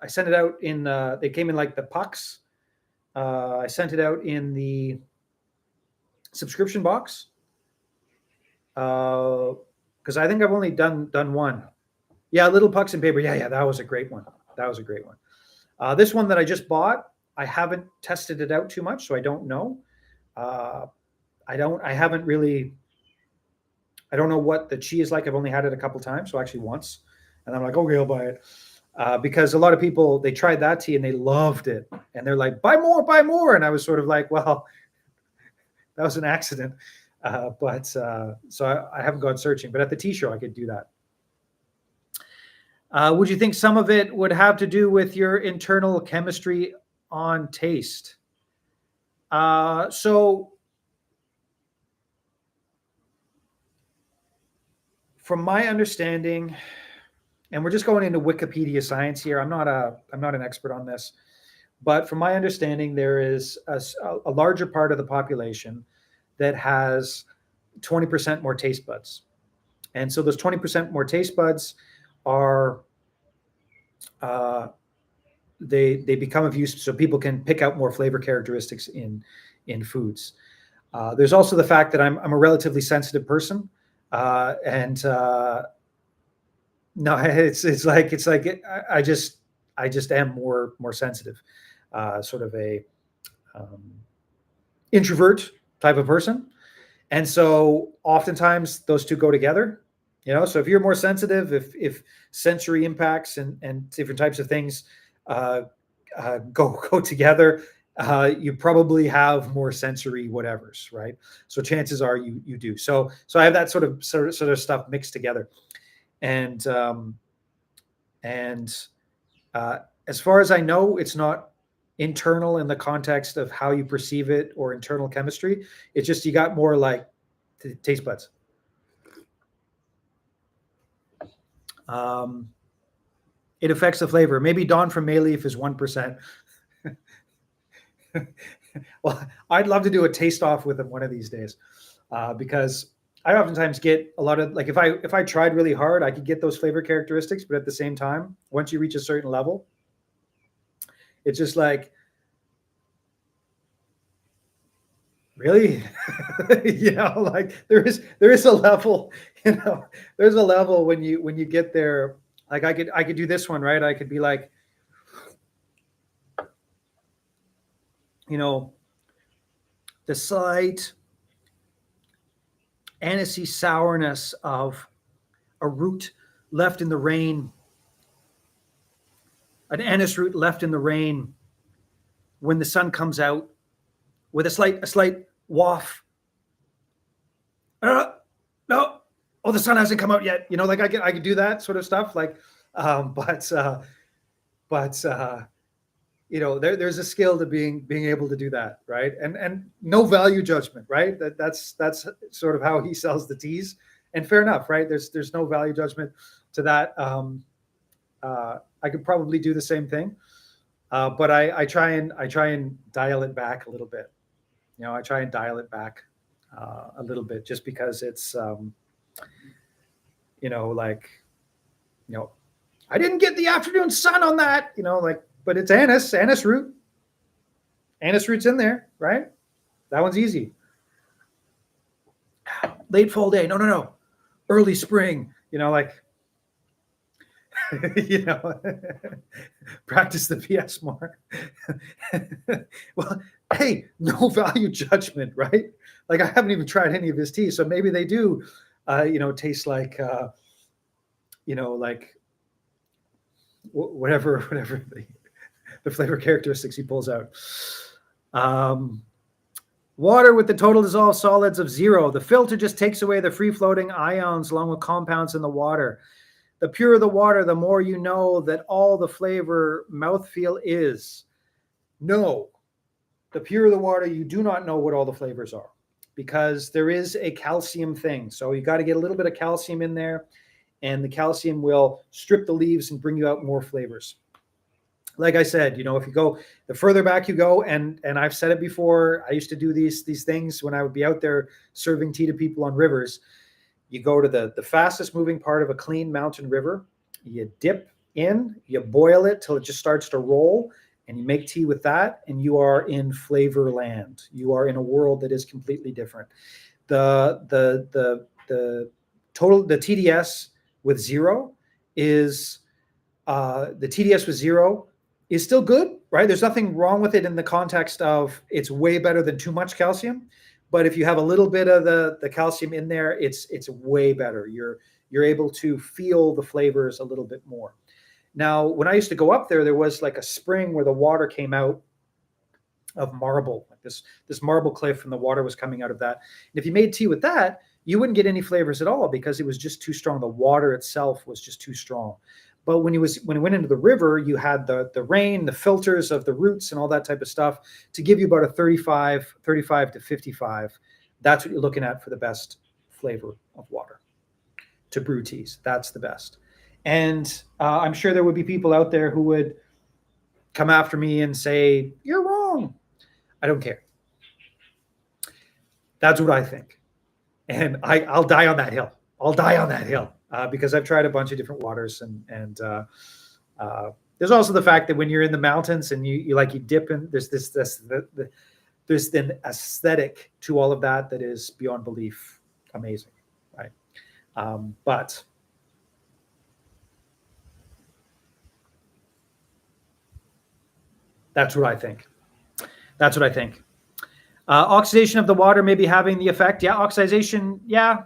I sent it out in, they came in like the pucks. I sent it out in the subscription box. Because I think I've only done one. Yeah, little pucks and paper. Yeah, that was a great one. This one that I just bought, I haven't tested it out too much, so I don't know. I don't know what the chi is like. I've only had it a couple times, so actually once, and I'm like, okay, I'll buy it. because a lot of people, they tried that tea and they loved it. And they're like, buy more, buy more. And I was sort of like, well, that was an accident. So I haven't gone searching, but at the tea show, I could do that. Would you think some of it would have to do with your internal chemistry on taste? So from my understanding, and we're just going into Wikipedia science here. I'm not an expert on this, but from my understanding, there is a larger part of the population that has 20% more taste buds. And so those 20% more taste buds are, they become of use so people can pick out more flavor characteristics in foods. There's also the fact that I'm a relatively sensitive person, and no, it's like I just am more sensitive, sort of a introvert type of person, and so oftentimes those two go together. So if you're more sensitive, if sensory impacts and different types of things go together, you probably have more sensory whatevers, right? So chances are you do. So I have that sort of stuff mixed together, and as far as I know, it's not internal in the context of how you perceive it or internal chemistry. It's just you got more like taste buds. It affects the flavor. Maybe Dawn from Mayleaf is 1%. Well, I'd love to do a taste off with them one of these days, because I oftentimes get a lot of, like, if I tried really hard, I could get those flavor characteristics, but at the same time, once you reach a certain level, it's just like, really? Like there is a level, there's a level when you get there. Like I could do this one, right? I could be like, the slight anisey sourness of a root left in the rain, an anise root left in the rain when the sun comes out, with a slight waft. No, oh, the sun hasn't come out yet. Like I could do that sort of stuff. Like, there's a skill to being able to do that, right? And no value judgment, right? That's sort of how he sells the teas, and fair enough, right? There's no value judgment to that. I could probably do the same thing, but I try and dial it back a little bit. I try and dial it back a little bit, just because it's I didn't get the afternoon sun on that, but it's anise root. Anise root's in there, right? That one's easy. Late fall day. No. Early spring, practice the PS more. Well, hey, no value judgment, right? Like I haven't even tried any of his teas, so maybe they do, taste like, like whatever the flavor characteristics he pulls out. Water with the total dissolved solids of 0. The filter just takes away the free-floating ions along with compounds in the water. The purer the water, the more you know that all the flavor mouthfeel is. No, the purer the water, you do not know what all the flavors are, because there is a calcium thing. So you got to get a little bit of calcium in there, and the calcium will strip the leaves and bring you out more flavors. Like I said, if you go, the further back you go, and I've said it before, I used to do these things when I would be out there serving tea to people on rivers. You go to the fastest moving part of a clean mountain river, you dip in, you boil it till it just starts to roll, and you make tea with that, and you are in flavor land. You are in a world that is completely different. The total, the TDS with 0 is, the TDS with 0 is still good, right? There's nothing wrong with it in the context of it's way better than too much calcium. But if you have a little bit of the calcium in there, it's way better. You're able to feel the flavors a little bit more. Now, when I used to go up there, there was like a spring where the water came out of marble, like this marble cliff, and the water was coming out of that. And if you made tea with that, you wouldn't get any flavors at all because it was just too strong. The water itself was just too strong. But when it went into the river, you had the rain, the filters of the roots and all that type of stuff to give you about a 35 to 55. That's what you're looking at for the best flavor of water to brew teas. That's the best. And I'm sure there would be people out there who would come after me and say, you're wrong. I don't care. That's what I think. And I'll die on that hill. I'll die on that hill because I've tried a bunch of different waters. And there's also the fact that when you're in the mountains and you dip in, there's an aesthetic to all of that that is beyond belief amazing, right? But that's what I think. That's what I think. Oxidation of the water may be having the effect. Yeah, oxidation. Yeah.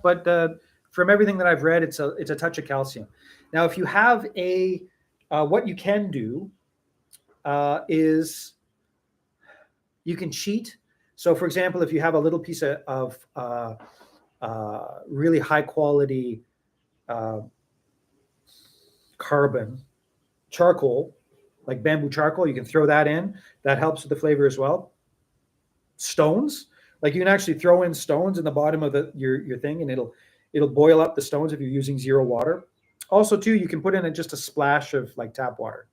But from everything that I've read, it's a touch of calcium. Now, if you have what you can do is you can cheat. So, for example, if you have a little piece of really high quality carbon charcoal, like bamboo charcoal, you can throw that in. That helps with the flavor as well. Stones, like you can actually throw in stones in the bottom of your thing, and it'll boil up the stones if you're using zero water. Also, too, you can put in just a splash of like tap water,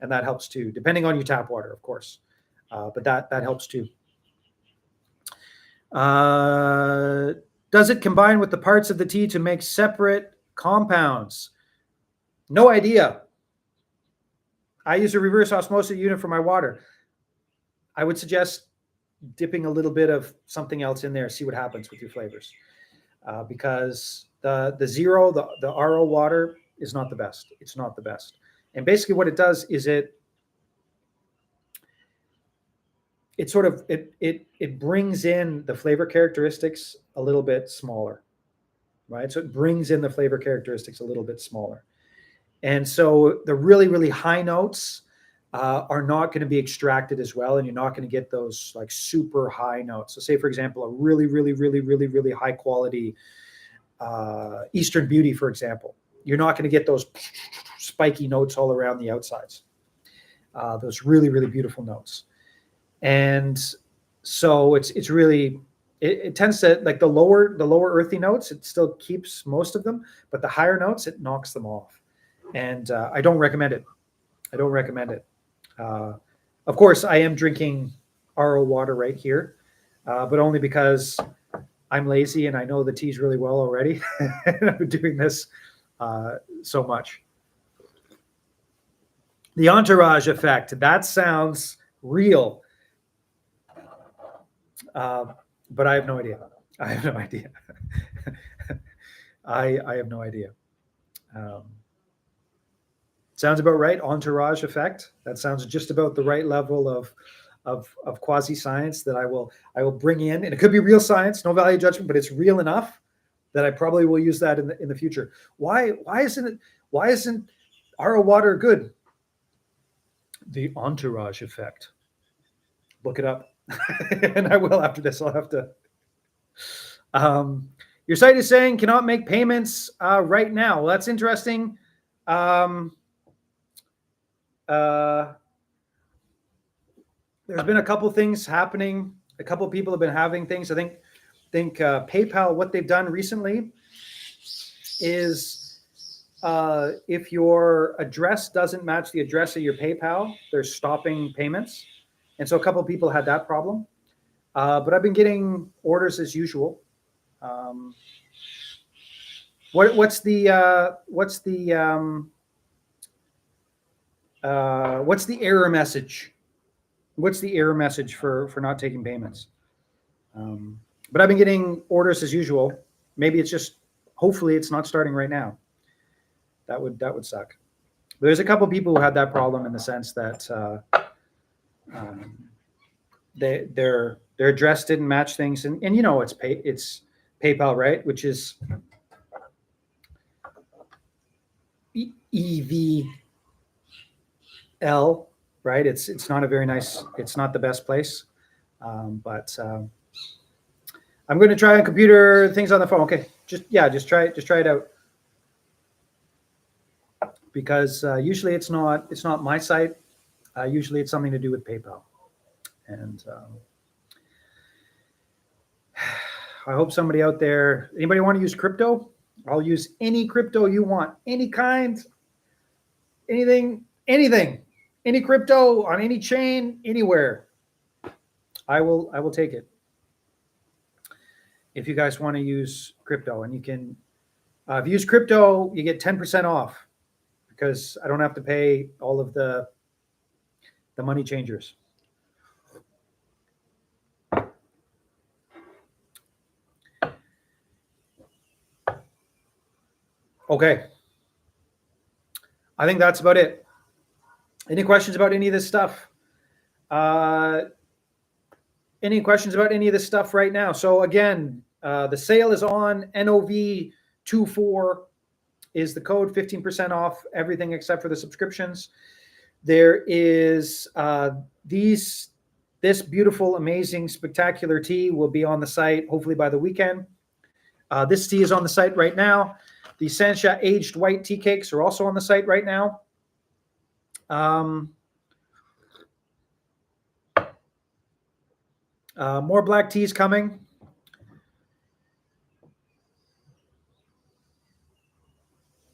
and that helps too, depending on your tap water, of course. But that helps too. Does it combine with the parts of the tea to make separate compounds? No idea. I use a reverse osmosis unit for my water. I would suggest dipping a little bit of something else in there, see what happens with your flavors. Because the zero, the RO water is not the best. It's not the best. And basically what it does is it brings in the flavor characteristics a little bit smaller, right? So it brings in the flavor characteristics a little bit smaller. And so the really, really high notes are not going to be extracted as well, and you're not going to get those like super high notes. So say, for example, a really, really, really, really, really high quality Eastern Beauty, for example. You're not going to get those spiky notes all around the outsides, those really, really beautiful notes. And so it really tends to, like the lower earthy notes, it still keeps most of them, but the higher notes, it knocks them off. And I don't recommend it. Of course, I am drinking RO water right here, but only because I'm lazy and I know the teas really well already. And I've been doing this so much. The entourage effect, that sounds real. But I have no idea. I have no idea. I have no idea. Sounds about right. Entourage effect. That sounds just about the right level of quasi science that I will bring in, and it could be real science, no value judgment, but it's real enough that I probably will use that in the future. Why isn't RO water good? The entourage effect. Look it up, and I will after this. I'll have to. Your site is saying cannot make payments right now. Well, that's interesting. There's been a couple things happening. A couple people have been having things. I think PayPal, what they've done recently is if your address doesn't match the address of your PayPal, they're stopping payments. And so a couple of people had that problem. But I've been getting orders as usual. What's the error message? What's the error message for not taking payments? But I've been getting orders as usual. Maybe it's just, hopefully it's not starting right now. That would suck. But there's a couple of people who had that problem in the sense that their address didn't match things, and you know it's PayPal, right? Which is, EVL, right? It's not a very nice. It's not the best place, but I'm going to try on computer things on the phone. Okay, just try it. Just try it out. Because usually it's not my site. Usually it's something to do with PayPal, and I hope somebody out there. Anybody want to use crypto? I'll use any crypto you want, any kind, anything, any crypto on any chain, anywhere. I will take it. If you guys want to use crypto, and you can, if you use crypto, you get 10% off because I don't have to pay all of the money changers. Okay. I think that's about it. Any questions about any of this stuff? Any questions about any of this stuff right now? So again, the sale is on. NOV24 is the code, 15% off everything except for the subscriptions. There is this beautiful, amazing, spectacular tea will be on the site hopefully by the weekend. This tea is on the site right now. The Sancha aged white tea cakes are also on the site right now. More black teas coming.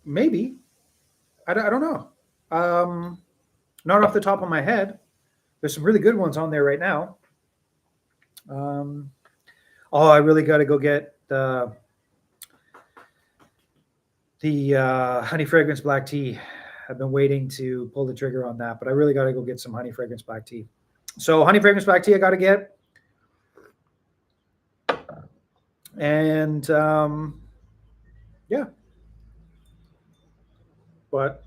Maybe. I don't know. Not off the top of my head. There's some really good ones on there right now. I really got to go get the honey fragrance black tea. I've been waiting to pull the trigger on that, but I really got to go get some honey fragrance black tea. So honey fragrance black tea I got to get. And yeah. But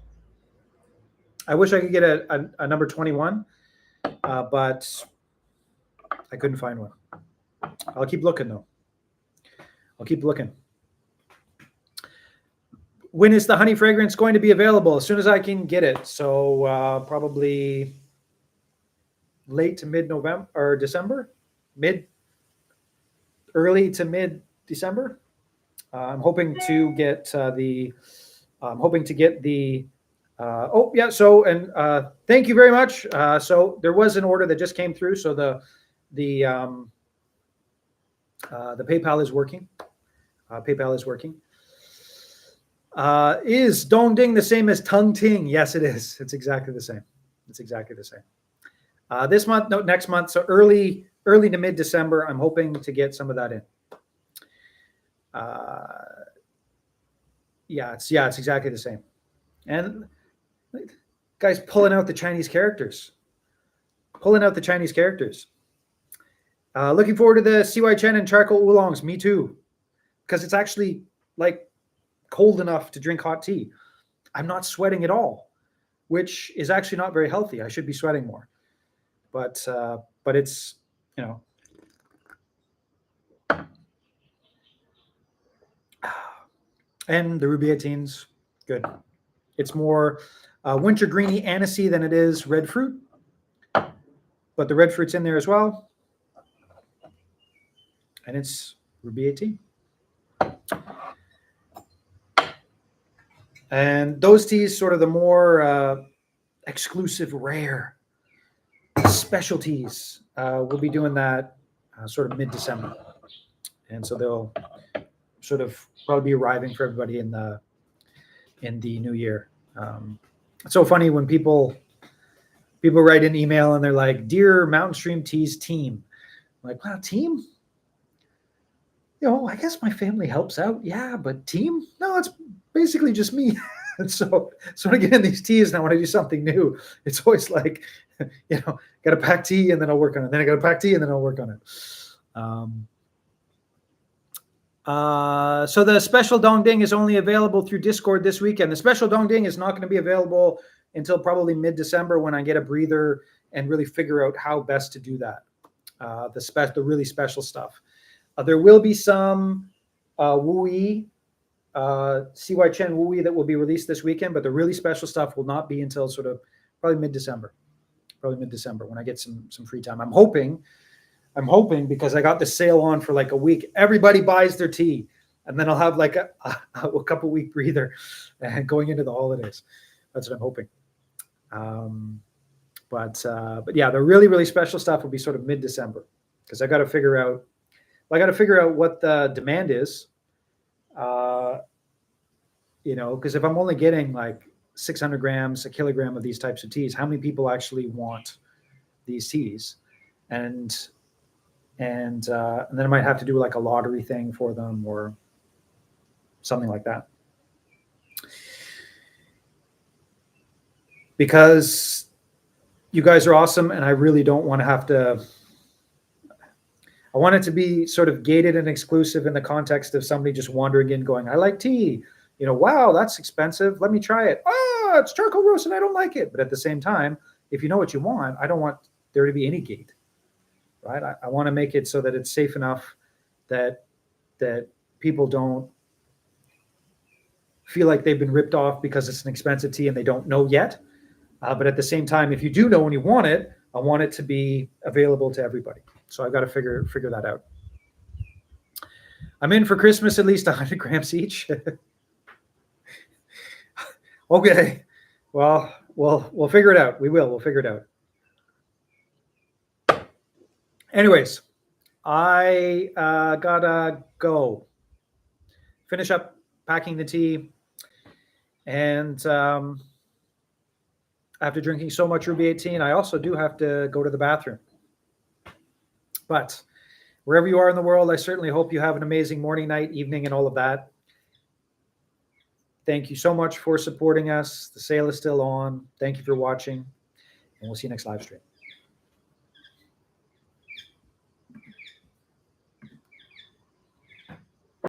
I wish I could get a number 21, but I couldn't find one. I'll keep looking, though. I'll keep looking. When is the honey fragrance going to be available? As soon as I can get it. So probably late to mid-November or December, early to mid-December. I'm hoping to get the. So thank you very much. So there was an order that just came through. So the PayPal is working. PayPal is working. Is Dong Ding the same as Tung Ting? Yes, it is. It's exactly the same. It's exactly the same. This month, no, next month. So early to mid-December. I'm hoping to get some of that in. It's exactly the same. And guys pulling out the Chinese characters. Looking forward to the CY Chen and charcoal oolongs. Me too. Because it's actually like cold enough to drink hot tea. I'm not sweating at all, which is actually not very healthy. I should be sweating more. But it's, and the Ruby 18's good. It's more wintergreeny anisey than it is red fruit. But the red fruit's in there as well. And it's Ruby 18. And those teas, sort of the more exclusive, rare specialties, we'll be doing that sort of mid-December. And so they'll sort of probably be arriving for everybody in the new year. It's so funny when people write an email and they're like, "Dear Mountain Stream Teas team." I'm like, wow, team? I guess my family helps out. Yeah, but team? No, it's basically just me. And so when I get in these teas and I want to do something new, it's always like, got to pack tea and then I'll work on it. Then I got to pack tea and then I'll work on it. So the special Dong Ding is only available through Discord this weekend. The special Dong Ding is not going to be available until probably mid-December when I get a breather and really figure out how best to do that. The really special stuff. There will be some Wu Yi CY Chen Wui that will be released this weekend, but the really special stuff will not be until sort of probably mid-December. Probably mid-December when I get some free time. I'm hoping because I got the sale on for like a week. Everybody buys their tea, and then I'll have like a couple week breather going into the holidays. That's what I'm hoping. But yeah, the really, really special stuff will be sort of mid-December because I got to figure out what the demand is. Because if I'm only getting like 600 grams, a kilogram of these types of teas, how many people actually want these teas? And then I might have to do like a lottery thing for them or something like that. Because you guys are awesome, and I really don't want to have to. I want it to be sort of gated and exclusive in the context of somebody just wandering in going, I like tea. Wow, that's expensive. Let me try it. Oh, it's charcoal roast and I don't like it. But at the same time, if you know what you want, I don't want there to be any gate, right? I want to make it so that it's safe enough that people don't feel like they've been ripped off because it's an expensive tea and they don't know yet. But at the same time, if you do know and you want it, I want it to be available to everybody. So I've got to figure that out. I'm in for Christmas, at least 100 grams each. Okay. Well, we'll figure it out. We'll figure it out. Anyways, I gotta go finish up packing the tea. And after drinking so much Ruby 18, I also do have to go to the bathroom. But wherever you are in the world, I certainly hope you have an amazing morning, night, evening, and all of that. Thank you so much for supporting us. The sale is still on. Thank you for watching, and we'll see you next live stream.